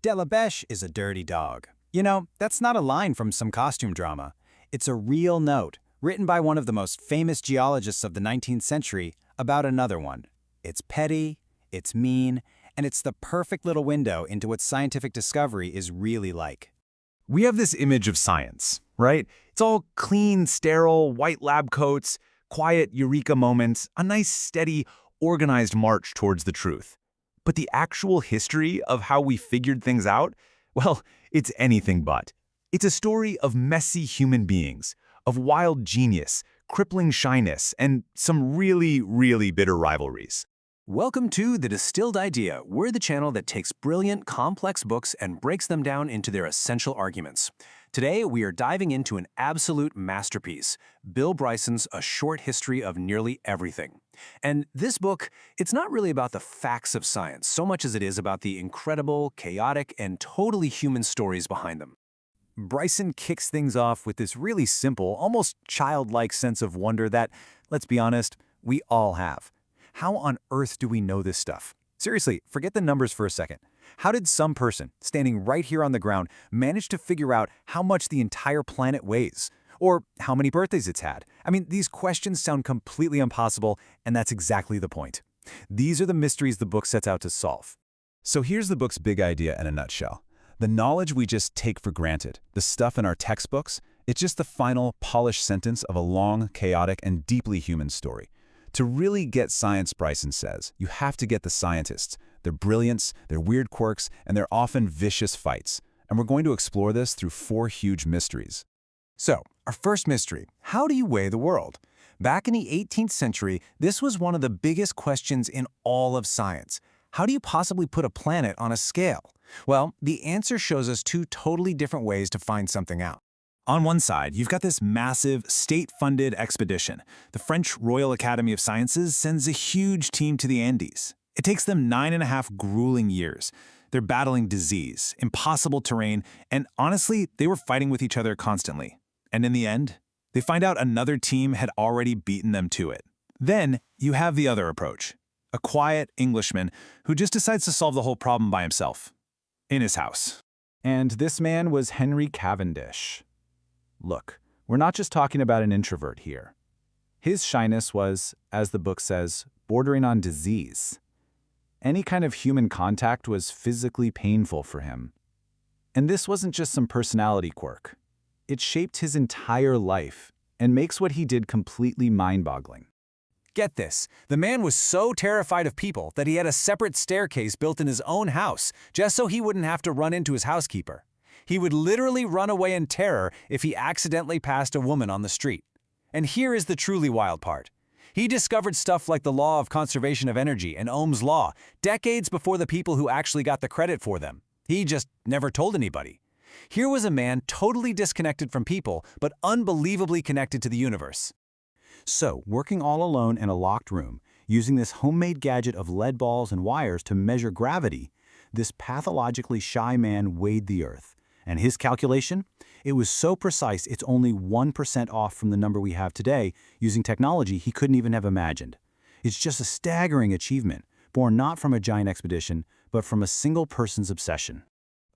Delabesh is a dirty dog. You know, that's not a line from some costume drama. It's a real note, written by one of the most famous geologists of the 19th century about another one. It's petty, it's mean, and it's the perfect little window into what scientific discovery is really like. We have this image of science, right? It's all clean, sterile, white lab coats, quiet eureka moments, a nice, steady, organized march towards the truth. But the actual history of how we figured things out, well, it's anything but. It's a story of messy human beings, of wild genius, crippling shyness, and some really, really bitter rivalries. Welcome to The Distilled Idea. We're the channel that takes brilliant, complex books and breaks them down into their essential arguments. Today, we are diving into an absolute masterpiece, Bill Bryson's A Short History of Nearly Everything. And this book, it's not really about the facts of science so much as it is about the incredible, chaotic, and totally human stories behind them. Bryson kicks things off with this really simple, almost childlike sense of wonder that, let's be honest, we all have. How on earth do we know this stuff? Seriously, forget the numbers for a second. How did some person, standing right here on the ground, manage to figure out how much the entire planet weighs? Or how many birthdays it's had? I mean, these questions sound completely impossible, and that's exactly the point. These are the mysteries the book sets out to solve. So here's the book's big idea in a nutshell. The knowledge we just take for granted, the stuff in our textbooks, it's just the final, polished sentence of a long, chaotic, and deeply human story. To really get science, Bryson says, you have to get the scientists, their brilliance, their weird quirks, and their often vicious fights. And we're going to explore this through 4 huge mysteries. So, our first mystery, how do you weigh the world? Back in the 18th century, this was one of the biggest questions in all of science. How do you possibly put a planet on a scale? Well, the answer shows us 2 totally different ways to find something out. On one side, you've got this massive, state-funded expedition. The French Royal Academy of Sciences sends a huge team to the Andes. It takes them 9.5 grueling years. They're battling disease, impossible terrain, and honestly, they were fighting with each other constantly. And in the end, they find out another team had already beaten them to it. Then, you have the other approach. A quiet Englishman who just decides to solve the whole problem by himself, in his house. And this man was Henry Cavendish. Look, we're not just talking about an introvert here. His shyness was, as the book says, bordering on disease. Any kind of human contact was physically painful for him. And this wasn't just some personality quirk. It shaped his entire life and makes what he did completely mind-boggling. Get this, the man was so terrified of people that he had a separate staircase built in his own house just so he wouldn't have to run into his housekeeper. He would literally run away in terror if he accidentally passed a woman on the street. And here is the truly wild part. He discovered stuff like the law of conservation of energy and Ohm's law decades before the people who actually got the credit for them. He just never told anybody. Here was a man totally disconnected from people, but unbelievably connected to the universe. So, working all alone in a locked room, using this homemade gadget of lead balls and wires to measure gravity, this pathologically shy man weighed the Earth. And his calculation? It was so precise it's only 1% off from the number we have today, using technology he couldn't even have imagined. It's just a staggering achievement, born not from a giant expedition, but from a single person's obsession.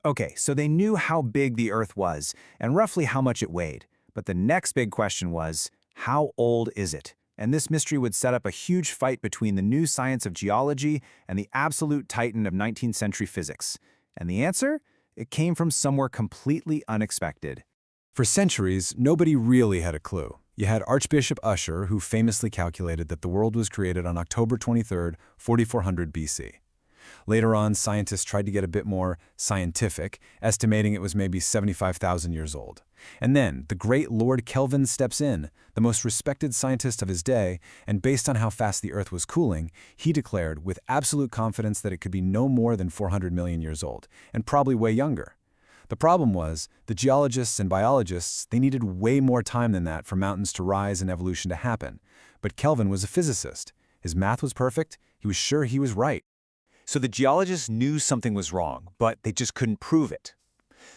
Okay, so they knew how big the Earth was, and roughly how much it weighed. But the next big question was, how old is it? And this mystery would set up a huge fight between the new science of geology and the absolute titan of 19th century physics. And the answer? It came from somewhere completely unexpected. For centuries, nobody really had a clue. You had Archbishop Usher, who famously calculated that the world was created on October 23, 4400 BC. Later on, scientists tried to get a bit more scientific, estimating it was maybe 75,000 years old. And then, the great Lord Kelvin steps in, the most respected scientist of his day, and based on how fast the Earth was cooling, he declared with absolute confidence that it could be no more than 400 million years old, and probably way younger. The problem was, the geologists and biologists, they needed way more time than that for mountains to rise and evolution to happen. But Kelvin was a physicist. His math was perfect. He was sure he was right. So the geologists knew something was wrong, but they just couldn't prove it.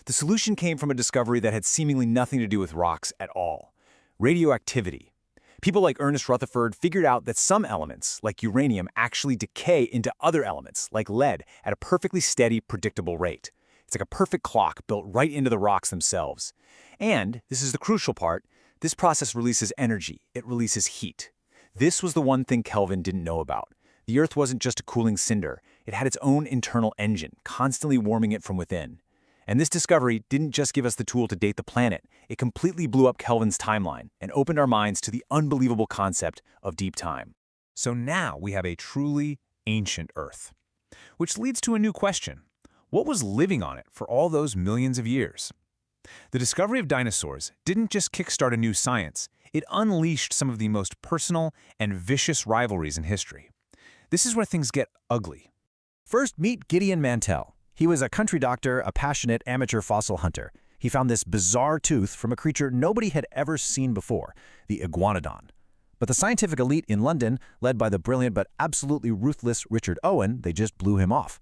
The solution came from a discovery that had seemingly nothing to do with rocks at all: radioactivity. People like Ernest Rutherford figured out that some elements, like uranium, actually decay into other elements, like lead, at a perfectly steady, predictable rate. It's like a perfect clock built right into the rocks themselves. And, this is the crucial part, this process releases energy. It releases heat. This was the one thing Kelvin didn't know about. The Earth wasn't just a cooling cinder. It had its own internal engine, constantly warming it from within. And this discovery didn't just give us the tool to date the planet. It completely blew up Kelvin's timeline and opened our minds to the unbelievable concept of deep time. So now we have a truly ancient Earth. Which leads to a new question. What was living on it for all those millions of years? The discovery of dinosaurs didn't just kickstart a new science, it unleashed some of the most personal and vicious rivalries in history. This is where things get ugly. First, meet Gideon Mantell. He was a country doctor, a passionate amateur fossil hunter. He found this bizarre tooth from a creature nobody had ever seen before, the Iguanodon. But the scientific elite in London, led by the brilliant but absolutely ruthless Richard Owen, they just blew him off.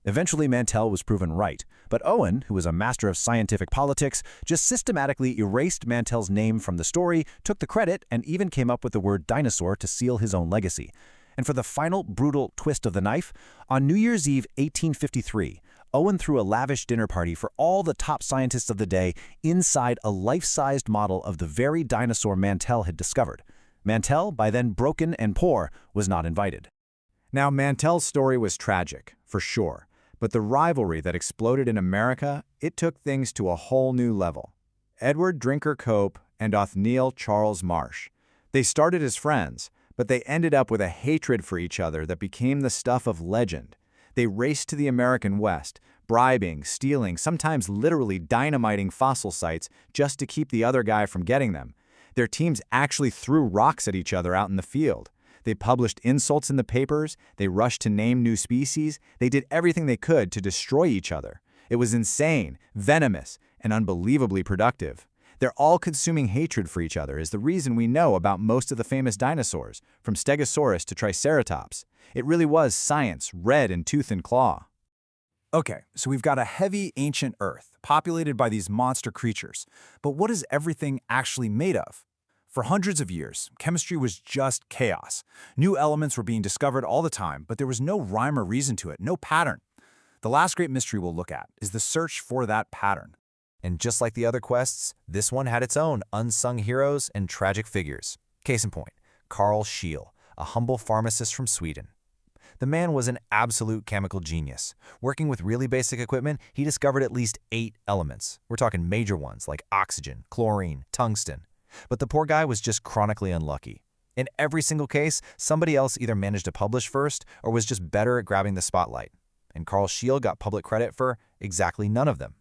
Eventually, Mantell was proven right, but Owen, who was a master of scientific politics, just systematically erased Mantell's name from the story, took the credit, and even came up with the word dinosaur to seal his own legacy. And for the final brutal twist of the knife, on New Year's Eve 1853, Owen threw a lavish dinner party for all the top scientists of the day inside a life-sized model of the very dinosaur Mantell had discovered. Mantell, by then broken and poor, was not invited. Now, Mantell's story was tragic, for sure, but the rivalry that exploded in America, it took things to a whole new level. Edward Drinker Cope and Othniel Charles Marsh. They started as friends, but they ended up with a hatred for each other that became the stuff of legend. They raced to the American West, bribing, stealing, sometimes literally dynamiting fossil sites just to keep the other guy from getting them. Their teams actually threw rocks at each other out in the field. They published insults in the papers, they rushed to name new species, they did everything they could to destroy each other. It was insane, venomous, and unbelievably productive. Their all-consuming hatred for each other is the reason we know about most of the famous dinosaurs, from Stegosaurus to Triceratops. It really was science, red in tooth and claw. Okay, so we've got a heavy ancient Earth, populated by these monster creatures. But what is everything actually made of? For hundreds of years, chemistry was just chaos. New elements were being discovered all the time, but there was no rhyme or reason to it, no pattern. The last great mystery we'll look at is the search for that pattern. And just like the other quests, this one had its own unsung heroes and tragic figures. Case in point, Carl Scheele, a humble pharmacist from Sweden. The man was an absolute chemical genius. Working with really basic equipment, he discovered at least 8 elements. We're talking major ones like oxygen, chlorine, tungsten. But the poor guy was just chronically unlucky. In every single case, somebody else either managed to publish first or was just better at grabbing the spotlight. And Carl Scheele got public credit for exactly none of them.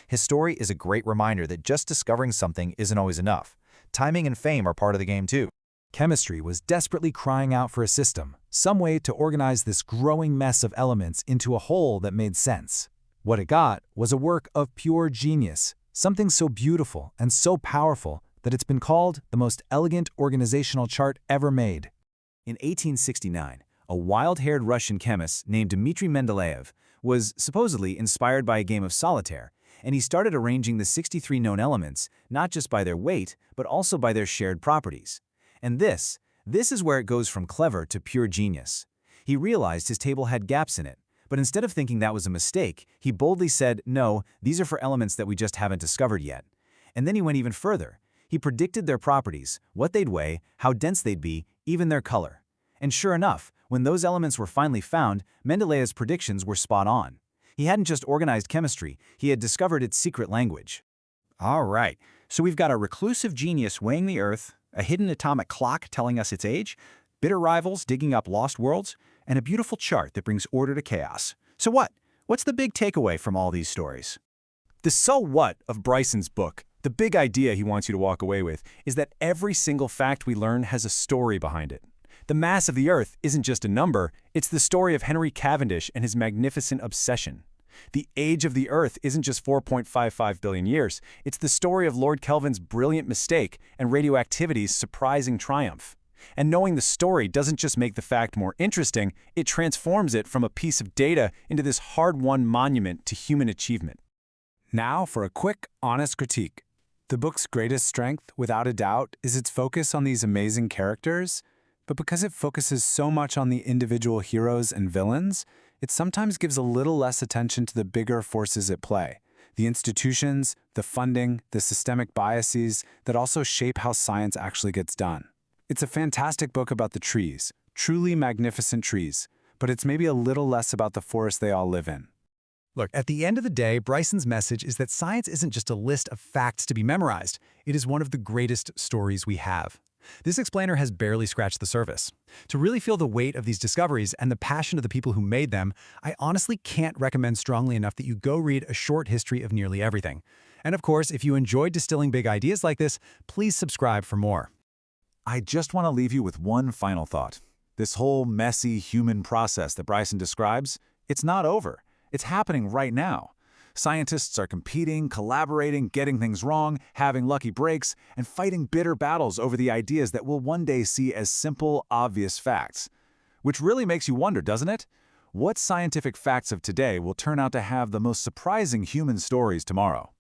His story is a great reminder that just discovering something isn't always enough. Timing and fame are part of the game too. Chemistry was desperately crying out for a system, some way to organize this growing mess of elements into a whole that made sense. What it got was a work of pure genius, something so beautiful and so powerful that it's been called the most elegant organizational chart ever made. In 1869, a wild-haired Russian chemist named Dmitry Mendeleev was supposedly inspired by a game of solitaire, and he started arranging the 63 known elements not just by their weight, but also by their shared properties. And this is where it goes from clever to pure genius. He realized his table had gaps in it, but instead of thinking that was a mistake, he boldly said, no, these are for elements that we just haven't discovered yet. And then he went even further. He predicted their properties, what they'd weigh, how dense they'd be, even their color. And sure enough, when those elements were finally found, Mendeleev's predictions were spot on. He hadn't just organized chemistry, he had discovered its secret language. All right, so we've got a reclusive genius weighing the Earth, a hidden atomic clock telling us its age, bitter rivals digging up lost worlds, and a beautiful chart that brings order to chaos. So what? What's the big takeaway from all these stories? The so what of Bryson's book, the big idea he wants you to walk away with, is that every single fact we learn has a story behind it. The mass of the Earth isn't just a number, it's the story of Henry Cavendish and his magnificent obsession. The age of the Earth isn't just 4.55 billion years, it's the story of Lord Kelvin's brilliant mistake and radioactivity's surprising triumph. And knowing the story doesn't just make the fact more interesting, it transforms it from a piece of data into this hard-won monument to human achievement. Now for a quick, honest critique. The book's greatest strength, without a doubt, is its focus on these amazing characters, but because it focuses so much on the individual heroes and villains, it sometimes gives a little less attention to the bigger forces at play. The institutions, the funding, the systemic biases that also shape how science actually gets done. It's a fantastic book about the trees, truly magnificent trees, but it's maybe a little less about the forest they all live in. Look, at the end of the day, Bryson's message is that science isn't just a list of facts to be memorized. It is one of the greatest stories we have. This explainer has barely scratched the surface. To really feel the weight of these discoveries and the passion of the people who made them, I honestly can't recommend strongly enough that you go read A Short History of Nearly Everything. And of course, if you enjoyed distilling big ideas like this, please subscribe for more. I just want to leave you with one final thought. This whole messy human process that Bryson describes, it's not over. It's happening right now. Scientists are competing, collaborating, getting things wrong, having lucky breaks, and fighting bitter battles over the ideas that we'll one day see as simple, obvious facts. Which really makes you wonder, doesn't it? What scientific facts of today will turn out to have the most surprising human stories tomorrow?